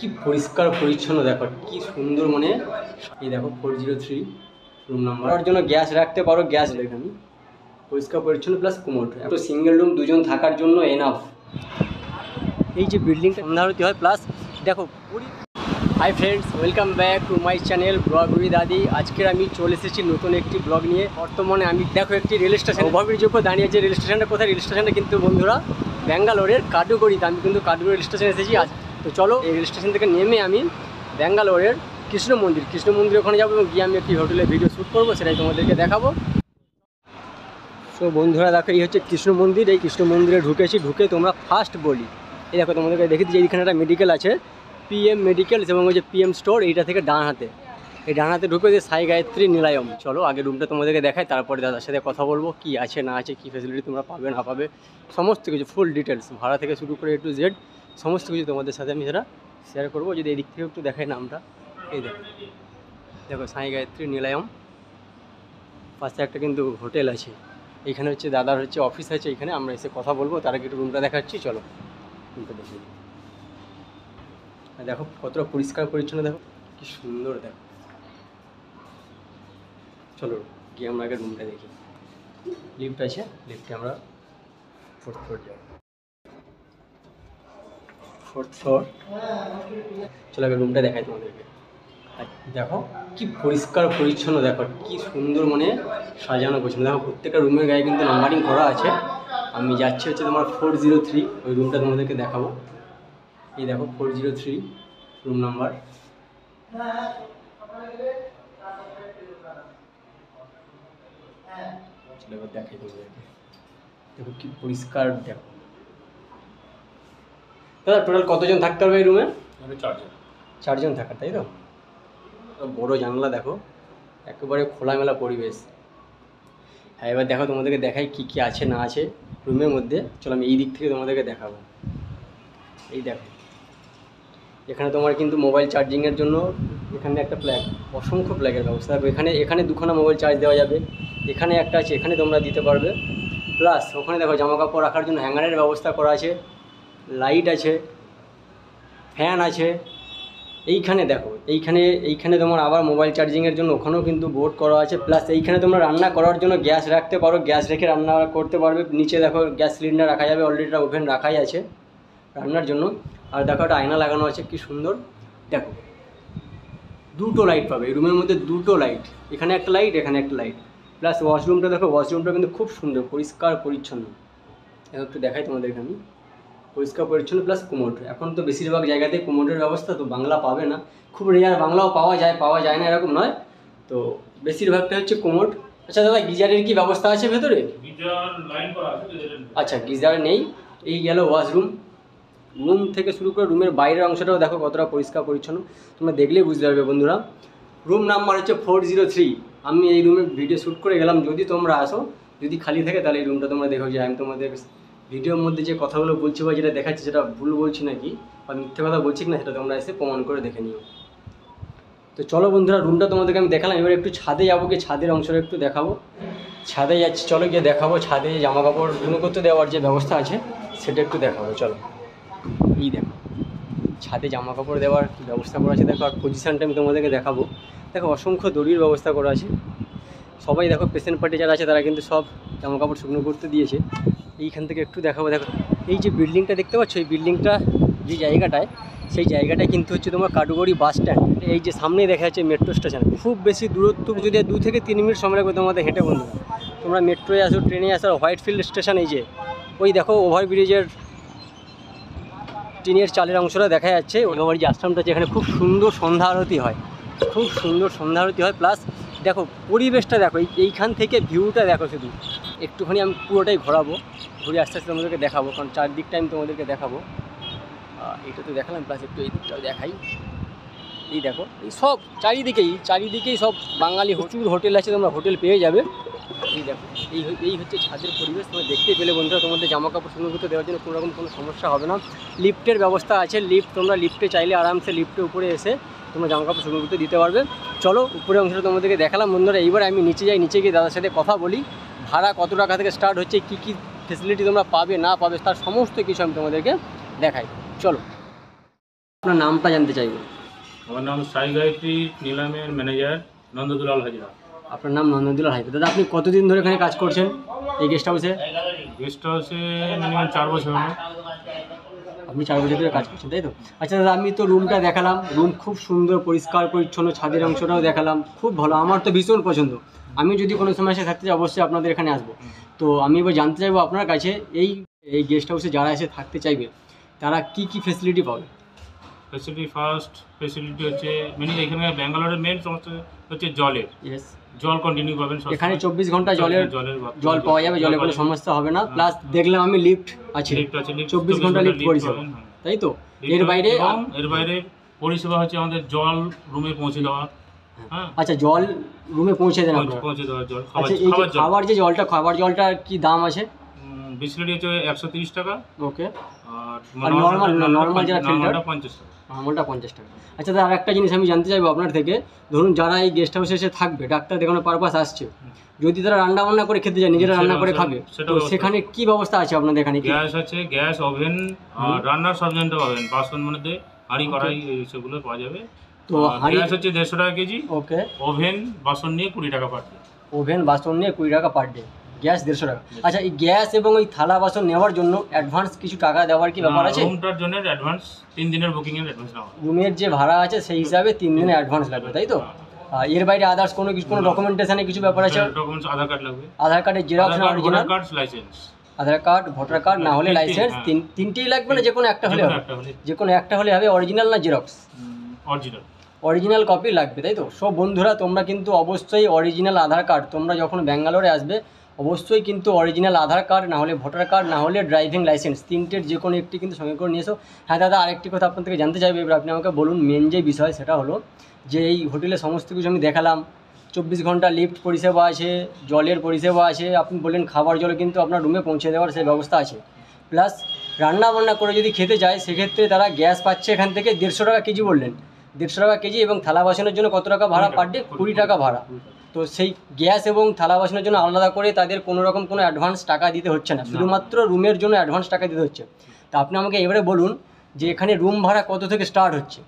কি পরিষ্কার পরিচ্ছন্ন, দেখো কি সুন্দর, মানে এই দেখো 403 রুম নাম্বার। ওর জন্য গ্যাস রাখতে পারো, গ্যাস এখানে পরিষ্কার পরিচ্ছন্ন প্লাস কোমোড। একটা সিঙ্গেল রুম দুজন থাকার জন্য এনাফ। এই যে বিল্ডিংটা সন্ধ্যারতি হয় প্লাস দেখো। Hi friends, welcome back to my channel blog with আদি। আজকের আমি চলে এসেছি নতুন একটি ব্লগ নিয়ে। বর্তমানে আমি দেখো একটি রেল স্টেশন ওভারব্রিজের উপর দাঁড়িয়ে আছে। রেল স্টেশনটা কোথায়? রেল স্টেশনটা কিন্তু বন্ধুরা ব্যাঙ্গালোরের কাডুগড়িতে। আমি কিন্তু কাডুগড়ি রেল স্টেশনে এসেছি আজ। তো চলো এই রেল স্টেশন থেকে নেমে আমি ব্যাঙ্গালোরের কৃষ্ণ মন্দির ওখানে যাবো এবং গিয়ে আমি একটি হোটেলে ভিডিও শ্যুট করবো, সেটাই তোমাদেরকে দেখাবো। তো বন্ধুরা দেখো, এই হচ্ছে কৃষ্ণ মন্দির। এই কৃষ্ণ মন্দিরে ঢুকে তোমরা ফার্স্ট বলি এই দেখো, তোমাদেরকে দেখে দিচ্ছি এইখানে একটা মেডিকেল আছে, পিএম মেডিকেলস, এবং ওই যে পিএম স্টোর, এইটা থেকে ডান হাতে, এই ডান হাতে ঢুকে যে সাই গায়ত্রী নিলায়ম। চলো আগে রুমটা তোমাদেরকে দেখাই, তারপরে দাদার সাথে কথা বলবো কি আছে না আছে, কী ফেসিলিটি তোমরা পাবে না পাবে, সমস্ত কিছু ফুল ডিটেলস, ভাড়া থেকে শুরু করে A to Z সমস্ত কিছু তোমাদের সাথে আমি সেটা শেয়ার করবো। যদি এদিক থেকে একটু দেখাই নামটা, এই দেখো সাই গায়ত্রী নিলায়ম। পাশে একটা কিন্তু হোটেল আছে, এইখানে হচ্ছে দাদার হচ্ছে অফিস আছে, এইখানে আমরা এসে কথা বলবো। তার আগে একটু রুমটা দেখাচ্ছি, চলো রুমটা দেখে নিই। দেখো কতটা পরিষ্কার পরিচ্ছন্ন, দেখো কি সুন্দর, দেখো। চলো গিয়ে আমরা আগে রুমটা দেখি। লিফট আছে, লিফটে আমরা 4th ফ্লোর যাব। 4th ফ্লোর, চলো আগে রুমটা দেখাই তোমাদেরকে। দেখো কি পরিষ্কার পরিচ্ছন্ন, দেখো কি সুন্দর, মানে সাজানো গোছানো। দেখো প্রত্যেকটা রুমের গায়ে কিন্তু নাম্বারিং করা আছে। আমি যাচ্ছি হচ্ছে তোমার 403, ওই রুমটা তোমাদেরকে দেখাবো। এই দেখো 403 রুম নাম্বার। চলো এবার দেখাই তোমাদেরকে, দেখো কি পরিষ্কার। দেখো দাদা টোটাল কতজন থাকতে হবে এই রুমে? 4জন থাকার, তাই তো? বড় জানলা, দেখো একেবারে খোলামেলা পরিবেশ। হ্যাঁ এবার দেখো তোমাদেরকে দেখাই কি কি আছে না আছে রুমের মধ্যে। চলো আমি এই দিক থেকে তোমাদেরকে দেখাবো। এই দেখো এখানে তোমার কিন্তু মোবাইল চার্জিংয়ের জন্য এখানে একটা প্লাগ, অসংখ্য প্লাগের ব্যবস্থা। এখানে দুখানা মোবাইল চার্জ দেওয়া যাবে, এখানে একটা আছে, এখানে তোমরা দিতে পারবে। প্লাস ওখানে দেখো জামা কাপড় রাখার জন্য হ্যাঙ্গারের ব্যবস্থা করা আছে, লাইট আছে, ফ্যান আছে। এইখানে দেখো এইখানে তোমার আবার মোবাইল চার্জিংয়ের জন্য ওখানেও কিন্তু বোর্ড করা আছে। প্লাস এইখানে তোমরা রান্না করার জন্য গ্যাস রাখতে পারো, গ্যাস রেখে রান্না করতে পারবে। নিচে দেখো গ্যাস সিলিন্ডার রাখা যাবে, অলরেডি একটা ওভেন রাখাই আছে রান্নার জন্য। আর দেখো একটা আয়না লাগানো আছে, কি সুন্দর। দেখো দুটো লাইট পাবে এই রুমের মধ্যে, দুটো লাইট, এখানে একটা লাইট, এখানে একটা লাইট। প্লাস ওয়াশরুমটা দেখো, ওয়াশরুমটা কিন্তু খুব সুন্দর পরিষ্কার পরিচ্ছন্ন। একটু দেখাই তোমাদেরকে আমি, পরিষ্কার পরিচ্ছন্ন প্লাস কোমোড। এখন তো বেশিরভাগ জায়গাতেই কোমোডের ব্যবস্থা, তো বাংলা পাবে না, খুব রেয়ার, বাংলাও পাওয়া যায় না এরকম নয়, তো বেশিরভাগটা হচ্ছে কোমোড। আচ্ছা দাদা গিজারের কি ব্যবস্থা আছে ভেতরে? আচ্ছা গিজার নেই। এই গেল ওয়াশরুম। রুম থেকে শুরু করে রুমের বাইরের অংশটাও দেখো কতটা পরিষ্কার পরিচ্ছন্ন, তোমরা দেখলেই বুঝতে পারবে বন্ধুরা। রুম নাম্বার হচ্ছে 403। আমি এই রুমে ভিডিও শ্যুট করে গেলাম, যদি তোমরা আসো, যদি খালি থাকে তাহলে এই রুমটা তোমরা দেখো। যে আমি তোমাদের ভিডিওর মধ্যে যে কথাগুলো বলছি বা যেটা দেখাচ্ছি সেটা ভুল বলছি নাকি বা মিথ্যে কথা বলছি না, সেটা তোমরা এসে প্রমাণ করে দেখে নিও। তো চলো বন্ধুরা রুমটা তোমাদেরকে আমি দেখালাম, এবার একটু ছাদে যাবো, গিয়ে ছাদের অংশটা একটু দেখাবো। ছাদে যাচ্ছি, চলো গিয়ে দেখাবো ছাদে জামা কাপড় ধুনো করতে দেওয়ার যে ব্যবস্থা আছে সেটা একটু দেখাবো। চলো এই দেখো ছাদে জামা কাপড় দেওয়ার ব্যবস্থা করা আছে, দেখো। আর পজিশানটা আমি তোমাদেরকে দেখাবো। দেখো অসংখ্য দড়ির ব্যবস্থা করা আছে। সবাই দেখো পেশেন্ট পার্টি যারা আছে তারা কিন্তু সব জামা কাপড় শুকনো করতে দিয়েছে। এইখান থেকে একটু দেখাবো। দেখো এই যে বিল্ডিংটা দেখতে পাচ্ছ, এই বিল্ডিংটা যে জায়গাটায়, সেই জায়গাটায় কিন্তু হচ্ছে তোমার কাডুগড়ি বাস স্ট্যান্ড। এই যে সামনেই দেখা যাচ্ছে মেট্রো স্টেশন। খুব বেশি দূরত্ব যদি 2 থেকে 3 মিনিট সময় লাগবে তোমাদের হেঁটে বন্ধুরা। তোমরা মেট্রোয় আসো, ট্রেনে আসো, হোয়াইট ফিল্ড স্টেশন, এই যে ওই দেখো ওভারব্রিজের টিনের চালের অংশটা দেখা যাচ্ছে। ওই যে আশ্রমটা আছে, এখানে খুব সুন্দর সন্ধ্যা আরতি হয়, খুব সুন্দর সন্ধ্যা আরতি হয়। প্লাস দেখো পরিবেশটা দেখো, এইখান থেকে ভিউটা দেখো। শুধু একটুখানি আমি পুরোটাই ঘোরাবো, ঘুরে আস্তে আস্তে তোমাদেরকে দেখাবো, কারণ চারদিকটা আমি তোমাদেরকে দেখাবো। এটা তো দেখালাম, প্লাস একটু এই দিকটাও দেখাই। এই দেখো এই সব চারিদিকেই সব বাঙালি প্রচুর হোটেল আছে, তোমরা হোটেল পেয়ে যাবে। এই দেখো এই হচ্ছে ছাদের পরিবেশ, তোমরা দেখতে পেলে বন্ধুরা। তোমাদের জামা কাপড় শুকনো করতে দেওয়ার জন্য কোনোরকম কোনো সমস্যা হবে না। লিফটের ব্যবস্থা আছে, তোমরা লিফটে চাইলে আরামসে লিফটে উপরে এসে তোমরা জামা কাপড় শুকনো করতে দিতে পারবে। চলো উপরে অংশটা তোমাদেরকে দেখালাম বন্ধুরা। এইবার আমি নিচে যাই, নিচে গিয়ে দাদার সাথে কথা বলি। ভাড়া কত টাকা থেকে স্টার্ট হচ্ছে, কী কী ফেসিলিটি তোমরা পাবে না পাবে, তার সমস্ত কিছু আমি তোমাদেরকে দেখাই। চলো। আপনার নামটা জানতে চাইব। আমার নাম সাই গায়ত্রী, নিলামের ম্যানেজার, নন্দদুলাল হাজরা। আপনার নাম নন্দদুলাল হাজরা। দাদা আপনি কতদিন ধরে এখানে কাজ করছেন এই গেস্ট হাউসে? গেস্ট হাউসে মিনিমাম 4 বছর হলো। আপনি 4 বছর ধরে কাজ করছেন, তাই তো? আচ্ছা দাদা, আমি তো রুমটা দেখালাম, রুম খুব সুন্দর পরিষ্কার পরিচ্ছন্ন, ছাদের অংশটাও দেখালাম, খুব ভালো, আমার তো ভীষণ পছন্দ। আমি যদি কোনো সময় এসে থাকতে চাই অবশ্যই আপনাদের এখানে আসবো। তো আমি এবার জানতে চাইবো আপনার কাছে এই গেস্ট হাউসে যারা এসে থাকতে চাইবে তারা কি কি ফেসিলিটি পাবে? ফেসিলিটি ফার্স্ট ফেসিলিটি হচ্ছে এখানে ব্যাঙ্গালোরের মেন সমস্যা হচ্ছে জলের। ইয়েস, জল কন্টিনিউ পাবেন এখানে 24 ঘন্টা জল পাওয়া যাবে, জলে কোনো সমস্যা হবে না। প্লাস দেখলাম আমি লিফট আছে, 24 ঘন্টা লিফট পরিষেবা, তাই তো? এর বাইরে পরিষেবা হচ্ছে আমাদের জল রুমে পৌঁছে দেওয়া। হ্যাঁ, আচ্ছা, জল রুমে পৌঁছে দেন আপনারা? পৌঁছে দেওয়া জল। আচ্ছা, এই যে খাবার জলটার কি দাম আছে? বিসলেরি হচ্ছে 130 টাকা। ওকে। আর নর্মাল যেটা ফিল্টার 50 টাকা। নর্মালটা 50 টাকা। আচ্ছা দাদা, আর একটা জিনিস আমি জানতে চাইবো আপনার থেকে, ধরুন যারা এই গেস্ট হাউসে এসে থাকবে, ডাক্তার দেখানোর পারপাস আসছে, যদি তারা রান্না বান্না করে খেতে যায়, নিজেরা রান্না করে খাবে, তো সেখানে কি ব্যবস্থা আছে আপনাদের এখানে? গ্যাস আছে, গ্যাস, ওভেন, রান্নার সরঞ্জামটা পাবেন, বাসন মানে হাঁড়ি কড়াই সেগুলো পাওয়া যাবে। তো গ্যাস হচ্ছে 150 টাকা কেজি। ওকে। ওভেন বাসন নিয়ে 20 টাকা পার ডে। ওভেন বাসন নিয়ে 20 টাকা পার ডে, গ্যাস 150 টাকা। আচ্ছা, এই গ্যাস এবং ওই থালা বাসন নেওয়ার জন্য অ্যাডভান্স কিছু টাকা দেওয়ার কি ব্যাপার আছে? রুমটার জন্য অ্যাডভান্স 3 দিনের বুকিং এর অ্যাডভান্স নেওয়া। রুমের যে ভাড়া আছে সেই হিসাবে 3 দিনের অ্যাডভান্স লাগবে, তাই তো? এর বাইরে আদার্স কোনো ডকুমেন্টেশনে কিছু ব্যাপার আছে? ডকুমেন্টস আধার কার্ড লাগবে, আধার কার্ডের জেরক্স না অরিজিনাল? লাইসেন্স, আধার কার্ড, ভোটার কার্ড, না হলে লাইসেন্স, তিনটেই লাগবে না? যে কোনো একটা হলে হবে? যে কোনো একটা হলে হবে। অরিজিনাল না জেরক্স? অরিজিনাল কপি লাগবে, তাই তো? সব বন্ধুরা, তোমরা কিন্তু অবশ্যই অরিজিনাল আধার কার্ড, তোমরা যখন ব্যাঙ্গালোরে আসবে অবশ্যই কিন্তু অরিজিনাল আধার কার্ড, না হলে ভোটার কার্ড, না হলে ড্রাইভিং লাইসেন্স, তিনটের যে কোনো একটি কিন্তু সঙ্গে করে নিয়ে এসো। হ্যাঁ দাদা, আরেকটি কথা আপনার থেকে জানতে চাইবে, এবার আপনি আমাকে বলুন মেন যে বিষয়, সেটা হলো যে এই হোটেলে সমস্ত কিছু আমি দেখালাম, 24 ঘন্টা লিফট পরিষেবা আছে, জলের পরিষেবা আছে, আপনি বললেন খাবার জল কিন্তু আপনার রুমে পৌঁছে দেওয়ার সেই ব্যবস্থা আছে, প্লাস রান্না বান্না করে যদি খেতে যায় সেক্ষেত্রে তারা গ্যাস পাচ্ছে এখান থেকে 150 টাকা কেজি বললেন, 150 টাকা কেজি, এবং থালা বাসনের জন্য কত টাকা ভাড়া পার ডে? 20 টাকা ভাড়া। তো সেই গ্যাস এবং থালা বাসনের জন্য আলাদা করে তাদের কোনো রকম কোনো অ্যাডভান্স টাকা দিতে হচ্ছে না, শুধুমাত্র রুমের জন্য অ্যাডভান্স টাকা দিতে হচ্ছে। তা আপনি আমাকে এবারে বলুন যে এখানে রুম ভাড়া কত থেকে স্টার্ট হচ্ছে?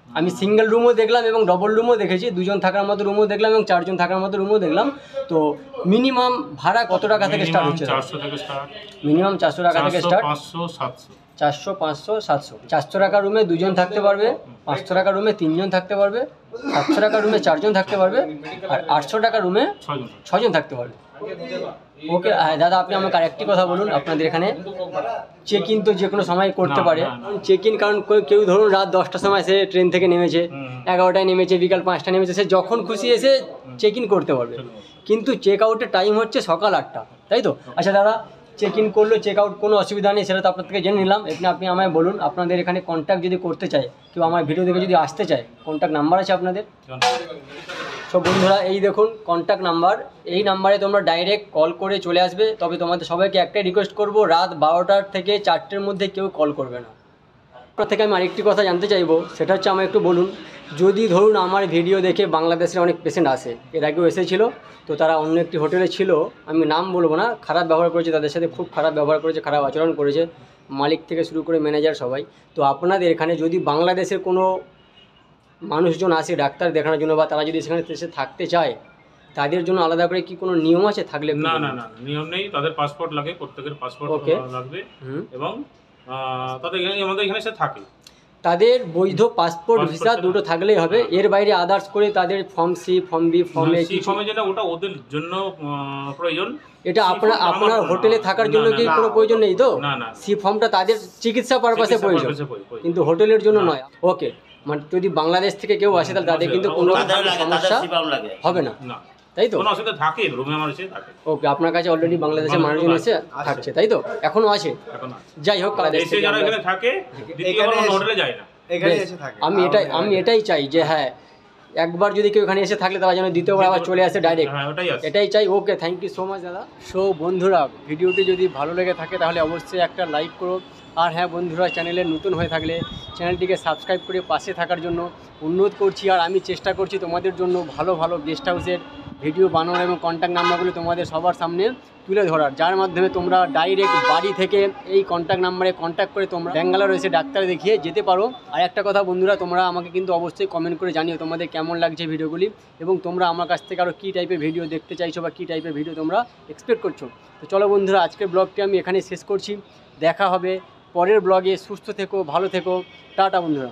আমি সিঙ্গেল রুমও দেখলাম এবং ডবল রুমও দেখেছি, 2 জন থাকার মতো রুমও দেখলাম এবং 4 জন থাকার মতো রুমও দেখলাম। তো মিনিমাম ভাড়া কত টাকা থেকে স্টার্ট হচ্ছে? 400 থেকে স্টার্ট। মিনিমাম 400 টাকা থেকে স্টার্ট। 500, 700। 400, 500, 700। 400 টাকা রুমে 2 জন থাকতে পারবে, 500 টাকা রুমে 3 জন থাকতে পারবে, 700 টাকা রুমে 4 জন থাকতে পারবে, আর 800 টাকা রুমে 6 জন থাকতে পারবে। ওকে। দাদা আপনি আমাকে আরেকটি কথা বলুন, আপনাদের এখানে চেক ইন তো যে কোনো সময় করতে পারে? চেক ইন, কারণ কেউ ধরুন রাত 10টার সময় এসে ট্রেন থেকে নেমেছে, 11টায় নেমেছে, বিকাল 5টায় নেমেছে, সে যখন খুশি এসে চেক ইন করতে পারবে, কিন্তু চেক আউটের টাইম হচ্ছে সকাল 8টা, তাই তো? আচ্ছা দাদা, চেক ইন করলো, চেক আউট কোনো অসুবিধা নেই, সেটা তো আপনার থেকে জেনে নিলাম। আপনি আমায় বলুন, আপনাদের এখানে কন্ট্যাক্ট যদি করতে চায়, কেউ আমার ভিডিও দেখে যদি আসতে চায়, কন্ট্যাক্ট নাম্বার আছে আপনাদের? সব বন্ধুরা এই দেখুন কন্ট্যাক্ট নাম্বার, এই নাম্বারে তোমরা ডাইরেক্ট কল করে চলে আসবে। তবে তোমাদের সবাইকে একটাই রিকোয়েস্ট করব, রাত 12টার থেকে 4টের মধ্যে কেউ কল করবে না। আপনার থেকে আমি আরেকটি কথা জানতে চাইবো, সেটা হচ্ছে আমায় একটু বলুন, যদি ধরুন আমার ভিডিও দেখে বাংলাদেশের অনেক পেশেন্ট আসে, এর আগেও এসেছিলো, তো তারা অন্য একটি হোটেলে ছিল, আমি নাম বলবো না, খারাপ ব্যবহার করেছে, তাদের সাথে খুব খারাপ ব্যবহার করেছে, খারাপ আচরণ করেছে, মালিক থেকে শুরু করে ম্যানেজার সবাই। তো আপনাদের এখানে যদি বাংলাদেশের কোনো মানুষজন আসে ডাক্তার দেখানোর জন্য, বা তারা যদি সেখানে এসে থাকতে চায়, তাদের জন্য আলাদা করে কি কোনো নিয়ম আছে? থাকলে না নিয়ম নেই, তাদের পাসপোর্ট লাগে, প্রত্যেকের পাসপোর্ট লাগবে, এবং তাদের আমাদের এখানে এসে থাকে, তাদের বৈধ পাসপোর্ট ভিসা দুটো থাকলেই হবে। এর বাইরে আদার্স করে তাদের form C, form B, form A, যেটা ওটা ওদের জন্য প্রয়োজন, এটা আপনার হোটেলে থাকার জন্য কি কোনো প্রয়োজন নেই তো? সি ফর্মটা তাদের চিকিৎসা পারপাসে প্রয়োজন, কিন্তু হোটেলের জন্য নয়। ওকে, মানে যদি বাংলাদেশ থেকে কেউ আসে তাহলে তাদের কিন্তু কোনো সমস্যা হবে না, তাই তো? ওকে, আপনার কাছে অলরেডি বাংলাদেশের মানুষজন এসে থাকছে, তাই তো? এখনো আছে? যাই হোক, আমি এটাই চাই যে হ্যাঁ, একবার যদি কেউ এখানে এসে থাকলে তারা যেন দ্বিতীয়বার আবার চলে আসে ডাইরেক্ট, এটাই চাই। ওকে, থ্যাংক ইউ সো মাচ দাদা। সো বন্ধুরা, ভিডিওটি যদি ভালো লেগে থাকে তাহলে অবশ্যই একটা লাইক করো, আর হ্যাঁ বন্ধুরা, চ্যানেলে নতুন হয়ে থাকলে চ্যানেলটিকে সাবস্ক্রাইব করে পাশে থাকার জন্য অনুরোধ করছি। আর আমি চেষ্টা করছি তোমাদের জন্য ভালো ভালো গেস্ট হাউসের ভিডিও বানানোর এবং কন্ট্যাক্ট নাম্বারগুলো তোমাদের সবার সামনে তুলে ধরার, যার মাধ্যমে তোমরা ডাইরেক্ট বাড়ি থেকে এই কন্ট্যাক্ট নাম্বারে কন্ট্যাক্ট করে তোমরা ব্যাঙ্গালোর এসে ডাক্তার দেখিয়ে যেতে পারো। আর একটা কথা বন্ধুরা, তোমরা আমাকে কিন্তু অবশ্যই কমেন্ট করে জানিও তোমাদের কেমন লাগছে ভিডিওগুলি, এবং তোমরা আমার কাছ থেকে আরও কী টাইপের ভিডিও দেখতে চাইছো বা কী টাইপের ভিডিও তোমরা এক্সপেক্ট করছো। তো চলো বন্ধুরা, আজকের ব্লগটি আমি এখানে শেষ করছি। দেখা হবে পরের ব্লগে। সুস্থ থেকো, ভালো থেকো, টাটা বন্ধুরা।